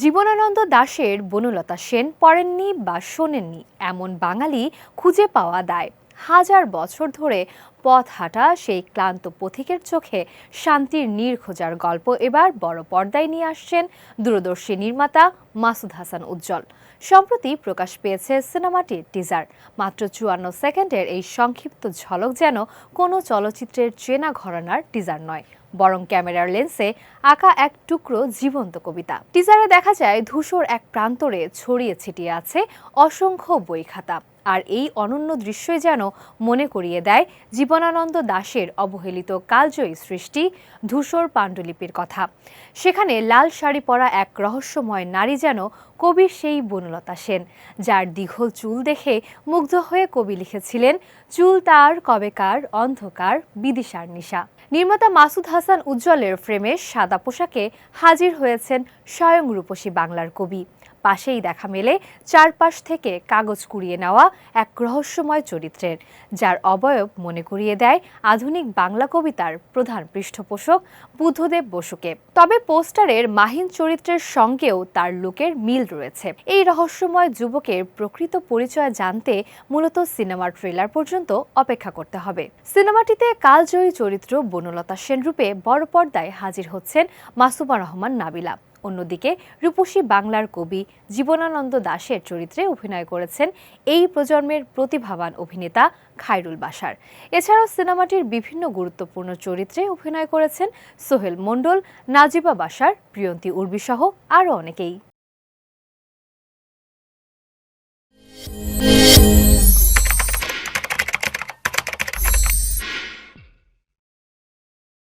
জীবনানন্দ দাশের বনলতা সেন পড়েননি বা শোনেননি এমন বাঙালি খুঁজে পাওয়া দায়। হাজার বছর ধরে পথ হাঁটা সেই ক্লান্ত পথিকের চোখে শান্তির নীড় খোঁজার গল্প এবার বড় পর্দায় নিয়ে আসছেন দূরদর্শী নির্মাতা মাসুদ হাসান উজ্জ্বল। সম্প্রতি প্রকাশ পেয়েছে সিনেমাটির টিজার। মাত্র ৫৪ সেকেন্ডের এই সংক্ষিপ্ত ঝলক যেন কোনো চলচ্চিত্রের চেনা ঘরানার টিজার নয়, বরং ক্যামেরার লেন্সে আঁকা এক টুকরো জীবন্ত কবিতা। টিজারে দেখা যায় ধূসর এক প্রান্তরে ছড়িয়ে ছিটিয়ে আছে অসংখ্য বই খাতা, আর এই অনন্য দৃশ্যই যেন মনে করিয়ে দেয় জীবনানন্দ দাশের অবহেলিত কালজয়ী সৃষ্টি ধূসর পাণ্ডুলিপির কথা। সেখানে লাল শাড়ি পরা এক রহস্যময় নারী যেন কবির সেই বনলতা সেন, যার দীঘল চুল দেখে মুগ্ধ হয়ে কবি লিখেছিলেন, চুল তার কবেকার অন্ধকার বিদিশার নিশা। নির্মাতা মাসুদ হাসান উজ্জ্বলের ফ্রেমে সাদা পোশাকে হাজির হয়েছেন স্বয়ং রূপসী বাংলার কবি। পাশেই দেখা মেলে চারপাশ থেকে কাগজ কুড়িয়ে নেওয়া এক রহস্যময় চরিত্রের, যার অবয়ব মনে করিয়ে দেয় আধুনিক বাংলা কবিতার প্রধান পৃষ্ঠপোষক বুদ্ধদেব বসুকে। তবে পোস্টারের মাহিন চরিত্রের সঙ্গেও তার লুকের মিল রয়েছে। এই রহস্যময় যুবকের প্রকৃত পরিচয় জানতে মূলত সিনেমার ট্রেলার পর্যন্ত অপেক্ষা করতে হবে। সিনেমাটিতে কালজয়ী চরিত্র বনলতা সেন রূপে বড় পর্দায় হাজির হচ্ছেন মাসুমা রহমান নাবিলা। অন্যদিকে রূপসী বাংলার কবি জীবনানন্দ দাশের চরিত্রে অভিনয় করেছেন এই প্রজন্মের প্রতিভাবান অভিনেতা খায়রুল বাশার। এছাড়াও সিনেমাটির বিভিন্ন গুরুত্বপূর্ণ চরিত্রে অভিনয় করেছেন সোহেল মণ্ডল, নাজিবা বাশার, প্রিয়ন্তী উর্বি সহ আরও অনেকেই।